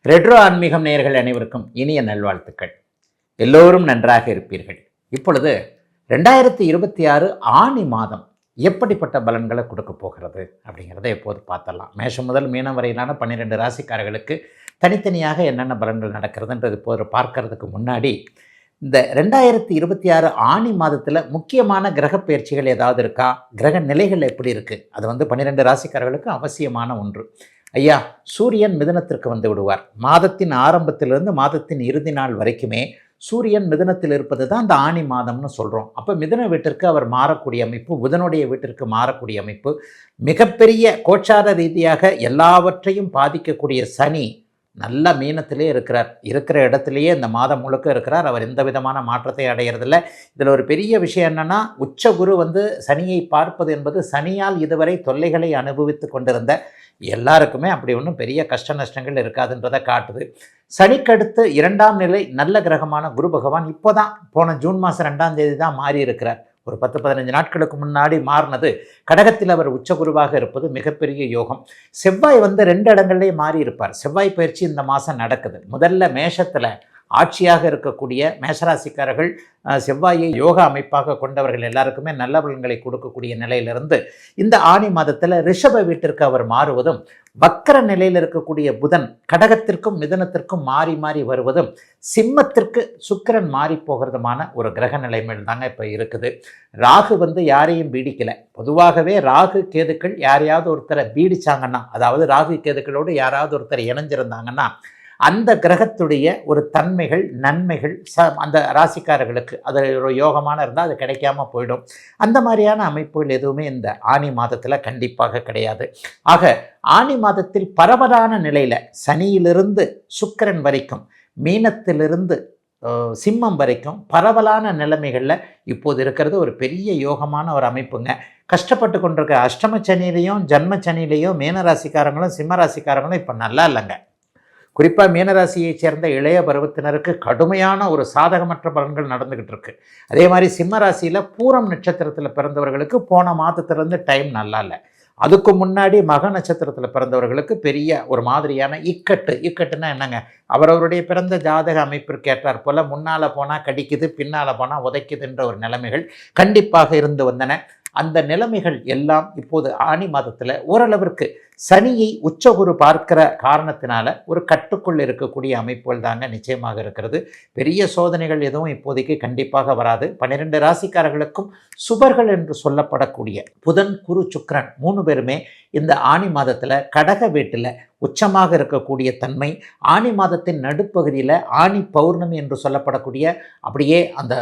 Retro ஆன்மீகம் நேயர்கள் அனைவருக்கும் இனிய நல்வாழ்த்துக்கள். எல்லோரும் நன்றாக இருப்பீர்கள். இப்பொழுது 2026 ஆனி மாதம் எப்படிப்பட்ட பலன்களை கொடுக்க போகிறது அப்படிங்கிறத எப்போது பார்த்தலாம். மேஷம் முதல் மீனம் வரையிலான 12 ராசிக்காரர்களுக்கு தனித்தனியாக என்னென்ன பலன்கள் நடக்கிறதுன்றது இப்போது பார்க்கறதுக்கு முன்னாடி, இந்த 2026 ஆனி மாதத்தில் முக்கியமான கிரக பயிற்சிகள் ஏதாவது இருக்கா, கிரக நிலைகள் எப்படி இருக்குது, அது 12 ராசிக்காரர்களுக்கு அவசியமான ஒன்று. ஐயா, சூரியன் மிதுனத்திற்கு வந்து விடுவார். மாதத்தின் ஆரம்பத்திலிருந்து மாதத்தின் இறுதி நாள் வரைக்குமே சூரியன் மிதுனத்தில் இருப்பது தான் அந்த ஆனி மாதம்னு சொல்கிறோம். அப்போ மிதுன வீட்டிற்கு அவர் மாறக்கூடிய அமைப்பு, புதனுடைய வீட்டிற்கு மாறக்கூடிய அமைப்பு, மிகப்பெரிய கோச்சார ரீதியாக எல்லாவற்றையும் பாதிக்கக்கூடிய சனி நல்ல மீனத்திலே இருக்கிறார். இருக்கிற இடத்துலையே இந்த மாதம் முழுக்க இருக்கிறார். அவர் எந்த விதமான மாற்றத்தை அடைகிறதில்ல. இதில் ஒரு பெரிய விஷயம் என்னென்னா, உச்ச குரு சனியை பார்ப்பது என்பது சனியால் இதுவரை தொல்லைகளை அனுபவித்து கொண்டிருந்த எல்லாருக்குமே அப்படி ஒன்றும் பெரிய கஷ்ட நஷ்டங்கள் இருக்காதுன்றதை காட்டுது. சனிக்கடுத்து 2ஆம் நிலை நல்ல கிரகமான குரு பகவான் இப்போ தான் போன ஜூன் மாதம் 2ஆம் தேதி தான் மாறி இருக்கிறார். ஒரு 10-15 நாட்களுக்கு முன்னாடி மாறினது. கடகத்தில் அவர் உச்சகுருவாக இருப்பது மிகப்பெரிய யோகம். செவ்வாய் 2 இடங்கள்லேயே மாறி இருப்பார். செவ்வாய் பயிற்சி இந்த மாதம் நடக்குது. முதல்ல மேஷத்தில் ஆட்சியாக இருக்கக்கூடிய மேஷராசிக்காரர்கள் செவ்வாயை யோகா அமைப்பாக கொண்டவர்கள் எல்லாருக்குமே நல்ல பலன்களை கொடுக்கக்கூடிய நிலையிலிருந்து இந்த ஆனி மாதத்தில் ரிஷப வீட்டிற்கு அவர் மாறுவதும், வக்கர நிலையில் இருக்கக்கூடிய புதன் கடகத்திற்கும் மிதுனத்திற்கும் மாறி மாறி வருவதும், சிம்மத்திற்கு சுக்கிரன் மாறி போகிறதுமான ஒரு கிரக நிலைமையில் தாங்க இப்போ இருக்குது. ராகு யாரையும் பீடிக்கலை. பொதுவாகவே ராகு கேதுக்கள் யாரையாவது ஒருத்தரை பீடிச்சாங்கன்னா, அதாவது ராகு கேதுக்களோடு யாராவது ஒருத்தர் இணைஞ்சிருந்தாங்கன்னா, அந்த கிரகத்துடைய ஒரு தன்மைகள் நன்மைகள் அந்த ராசிக்காரர்களுக்கு அது ஒரு யோகமான இருந்தால் அது கிடைக்காம போயிடும். அந்த மாதிரியான அமைப்புகள் எதுவுமே இந்த ஆனி மாதத்தில் கண்டிப்பாக கிடையாது. ஆக ஆனி மாதத்தில் பரவலான நிலையில் சனியிலிருந்து சுக்கிரன் வரைக்கும், மீனத்திலிருந்து சிம்மம் வரைக்கும் பரவலான நிலைமைகளில் இப்போது இருக்கிறது ஒரு பெரிய யோகமான ஒரு அமைப்புங்க. கஷ்டப்பட்டு கொண்டிருக்க அஷ்டம சனியிலையும் ஜன்ம சனியிலையும் மீனராசிக்காரங்களும் சிம்ம ராசிக்காரங்களும் இப்போ நல்லா இல்லைங்க. குறிப்பாக மீனராசியைச் சேர்ந்த இளைய பருவத்தினருக்கு கடுமையான ஒரு சாதகமற்ற பலன்கள் நடந்துக்கிட்டு இருக்கு. அதே மாதிரி சிம்ம ராசியில் பூரம் நட்சத்திரத்தில் பிறந்தவர்களுக்கு போன மாதத்துலேருந்து டைம் நல்லா இல்லை. அதுக்கு முன்னாடி மக நட்சத்திரத்தில் பிறந்தவர்களுக்கு பெரிய ஒரு மாதிரியான இக்கட்டுன்னா என்னங்க, அவரவருடைய பிறந்த ஜாதக அமைப்பிற்கு ஏற்றார் போல் முன்னால் போனால் கடிக்குது, பின்னால் போனால் உதைக்குதுன்ற ஒரு நிலைமைகள் கண்டிப்பாக இருந்து வந்தன. அந்த நிலைமைகள் எல்லாம் இப்போது ஆனி மாதத்தில் ஓரளவிற்கு சனியை உச்சகுரு பார்க்கிற காரணத்தினால ஒரு கட்டுக்குள் இருக்கக்கூடிய அமைப்புகள் தாங்க நிச்சயமாக இருக்கிறது. பெரிய சோதனைகள் எதுவும் இப்போதைக்கு கண்டிப்பாக வராது. 12 ராசிக்காரர்களுக்கும் சுபர்கள் என்று சொல்லப்படக்கூடிய புதன் குரு சுக்கிரன் 3 பேருமே இந்த ஆனி மாதத்தில் கடக வீட்டில் உச்சமாக இருக்கக்கூடிய தன்மை, ஆனி மாதத்தின் நடுப்பகுதியில் ஆனி பௌர்ணமி என்று சொல்லப்படக்கூடிய, அப்படியே அந்த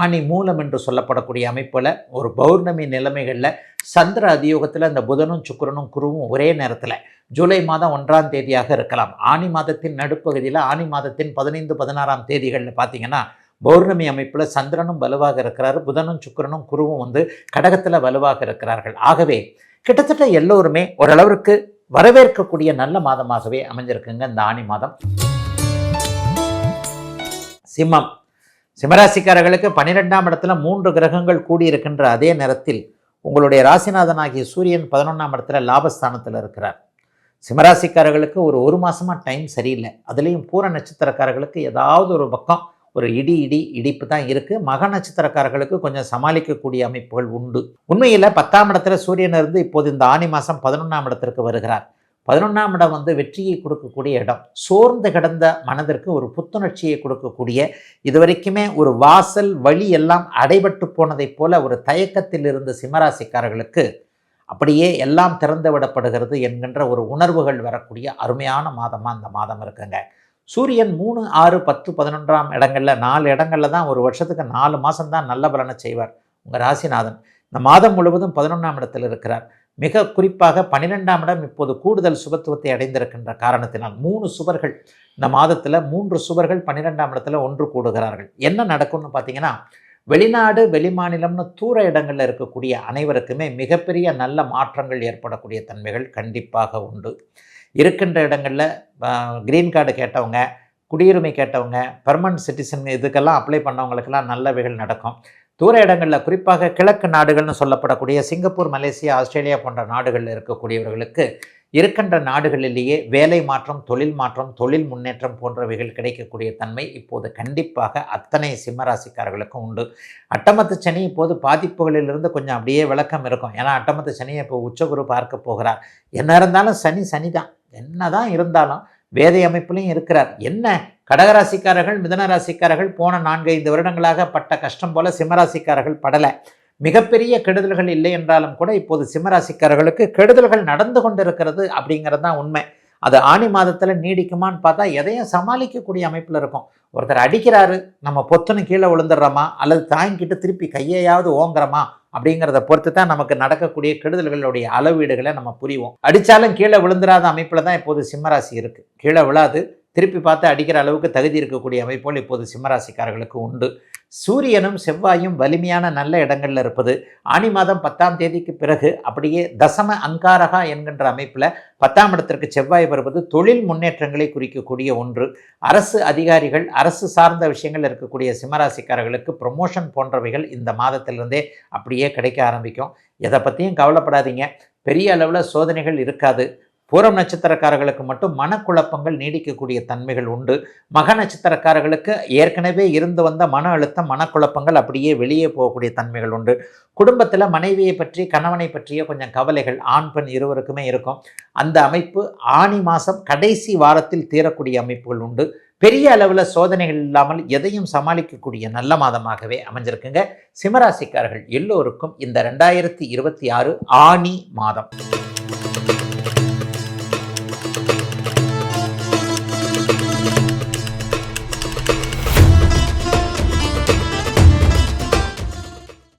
ஆனி மூலம் என்று சொல்லப்படக்கூடிய அமைப்பில் ஒரு பௌர்ணமி நிலைமைகளில் சந்திர அதியோகத்தில் அந்த புதனும் சுக்கிரனும் குருவும் ஒரே நேரத்தில் ஜூலை மாதம் 1ஆம் தேதியாக இருக்கலாம். ஆனி மாதத்தின் நடுப்பகுதியில் ஆனி மாதத்தின் 15-16ஆம் தேதிகளில் பார்த்தீங்கன்னா பௌர்ணமி அமைப்பில் சந்திரனும் வலுவாக இருக்கிறார், புதனும் சுக்கிரனும் குருவும் கடகத்தில் வலுவாக இருக்கிறார்கள். ஆகவே கிட்டத்தட்ட எல்லோருமே ஓரளவிற்கு வரவேற்கக்கூடிய நல்ல மாதமாகவே அமைஞ்சிருக்குங்க இந்த ஆனி மாதம். சிம்மராசிக்காரர்களுக்கு 12ஆம் இடத்துல 3 கிரகங்கள் கூடியிருக்கின்ற அதே நேரத்தில் உங்களுடைய ராசிநாதனாகிய சூரியன் 11ஆம் இடத்துல லாபஸ்தானத்தில் இருக்கிறார். சிம்மராசிக்காரர்களுக்கு ஒரு மாதமாக டைம் சரியில்லை. அதுலேயும் பூர நட்சத்திரக்காரர்களுக்கு ஏதாவது ஒரு பக்கம் ஒரு இடிப்பு தான் இருக்குது. மக நட்சத்திரக்காரர்களுக்கு கொஞ்சம் சமாளிக்கக்கூடிய அமைப்புகள் உண்டு. உண்மையில் 10ஆம் இடத்துல சூரியன் இருந்து இப்போது இந்த ஆனி மாதம் 11ஆம் இடத்திற்கு வருகிறார். 11ஆம் இடம் வெற்றியை கொடுக்கக்கூடிய இடம். சோர்ந்து கிடந்த மனதிற்கு ஒரு புத்துணர்ச்சியை கொடுக்கக்கூடிய, இதுவரைக்குமே ஒரு வாசல் வழி எல்லாம் அடைபட்டு போனதைப் போல ஒரு தயக்கத்தில் இருந்த சிம்மராசிக்காரர்களுக்கு அப்படியே எல்லாம் திறந்து விடப்படுகிறது என்கின்ற ஒரு உணர்வுகள் வரக்கூடிய அருமையான மாதமாக இந்த மாதம் இருக்குங்க. சூரியன் 3, 6, 10, 11ஆம் இடங்களில் 4 இடங்களில் தான் ஒரு வருஷத்துக்கு 4 மாதம் தான் நல்ல பலனை செய்வார் உங்கள் ராசிநாதன். இந்த மாதம் முழுவதும் 11ஆம் இடத்தில் இருக்கிறார். மிக குறிப்பாக 12ஆம் இடம் இப்போது கூடுதல் சுபத்துவத்தை அடைந்திருக்கின்ற காரணத்தினால் 3 சுபர்கள் இந்த மாதத்தில் 3 சுபர்கள் 12ஆம் இடத்துல ஒன்று கூடுகிறார்கள். என்ன நடக்கும்னு பார்த்தீங்கன்னா, வெளிநாடு வெளிமாநிலம்னு தூர இடங்களில் இருக்கக்கூடிய அனைவருக்குமே மிகப்பெரிய நல்ல மாற்றங்கள் ஏற்படக்கூடிய தன்மைகள் கண்டிப்பாக உண்டு. இருக்கின்ற இடங்களில் க்ரீன் கார்டு கேட்டவங்க, குடியுரிமை கேட்டவங்க, பெர்மனன்ட் சிட்டிசன் இதுக்கெல்லாம் அப்ளை பண்ணவங்களுக்கெல்லாம் நல்லவைகள் நடக்கும். தூர இடங்களில் குறிப்பாக கிழக்கு நாடுகள்னு சொல்லப்படக்கூடிய சிங்கப்பூர், மலேசியா, ஆஸ்திரேலியா போன்ற நாடுகளில் இருக்கக்கூடியவர்களுக்கு இருக்கின்ற நாடுகளிலேயே வேலை மாற்றம், தொழில் முன்னேற்றம் போன்றவைகள் கிடைக்கக்கூடிய தன்மை இப்போது கண்டிப்பாக அத்தனை சிம்மராசிக்காரர்களுக்கும் உண்டு. அட்டமத்து சனி இப்போது பாதிப்புகளிலிருந்து கொஞ்சம் அப்படியே விளக்கம் இருக்கும். ஏன்னா அட்டமத்து சனியை இப்போ உச்சகுரு பார்க்க போகிறார். என்ன இருந்தாலும் சனி தான், என்னதான் இருந்தாலும் வேதை அமைப்புலையும் இருக்கிறார். என்ன கடகராசிக்காரர்கள், மிதனராசிக்காரர்கள் போன 4-5 வருடங்களாக பட்ட கஷ்டம் போல சிம்மராசிக்காரர்கள் படலை. மிகப்பெரிய கெடுதல்கள் இல்லை என்றாலும் கூட இப்போது சிம்மராசிக்காரர்களுக்கு கெடுதல்கள் நடந்து கொண்டிருக்கிறது அப்படிங்கிறது தான் உண்மை. அது ஆனி மாதத்தில் நீடிக்குமான்னு பார்த்தா எதையும் சமாளிக்கக்கூடிய அமைப்பில் இருக்கும். ஒருத்தர் அடிக்கிறாரு, நம்ம பொத்துன்னு கீழே விழுந்துடுறோமா அல்லது தாங்கிக்கிட்டு திருப்பி கையையாவது ஓங்குறோமா அப்படிங்கிறத பொறுத்து தான் நமக்கு நடக்கக்கூடிய கெடுதல்களுடைய அளவீடுகளை நம்ம புரிவோம். அடித்தாலும் கீழே விழுந்துடாத அமைப்பில் தான் இப்போது சிம்மராசி இருக்குது. கீழே விழாது, திருப்பி பார்த்து அடிக்கிற அளவுக்கு தகுதி இருக்கக்கூடிய அமைப்போல் இப்போது சிம்மராசிக்காரர்களுக்கு உண்டு. சூரியனும் செவ்வாயும் வலிமையான நல்ல இடங்களில் இருப்பது ஆனி மாதம் 10ஆம் தேதிக்கு பிறகு அப்படியே தசம அங்காரகா என்கின்ற அமைப்பில் 10ஆம் இடத்திற்கு செவ்வாய் வருவது தொழில் முன்னேற்றங்களை குறிக்கக்கூடிய ஒன்று. அரசு அதிகாரிகள், அரசு சார்ந்த விஷயங்கள் இருக்கக்கூடிய சிம்மராசிக்காரர்களுக்கு ப்ரொமோஷன் போன்றவைகள் இந்த மாதத்திலிருந்தே அப்படியே கிடைக்க ஆரம்பிக்கும். எதை பற்றியும் கவலைப்படாதீங்க, பெரிய அளவில் சோதனைகள் இருக்காது. பூரம் நட்சத்திரக்காரர்களுக்கு மட்டும் மனக்குழப்பங்கள் நீடிக்கக்கூடிய தன்மைகள் உண்டு. மக நட்சத்திரக்காரர்களுக்கு ஏற்கனவே இருந்து வந்த மன அழுத்தம், மனக்குழப்பங்கள் அப்படியே வெளியே போகக்கூடிய தன்மைகள் உண்டு. குடும்பத்தில் மனைவியை பற்றி, கணவனை பற்றிய கொஞ்சம் கவலைகள் ஆண் பெண் இருவருக்குமே இருக்கும். அந்த அமைப்பு ஆனி மாதம் கடைசி வாரத்தில் தீரக்கூடிய அமைப்புகள் உண்டு. பெரிய அளவில் சோதனைகள் இல்லாமல் எதையும் சமாளிக்கக்கூடிய நல்ல மாதமாகவே அமைஞ்சிருக்குங்க. சிம்மராசிக்காரர்கள் எல்லோருக்கும் இந்த 2026 ஆனி மாதம்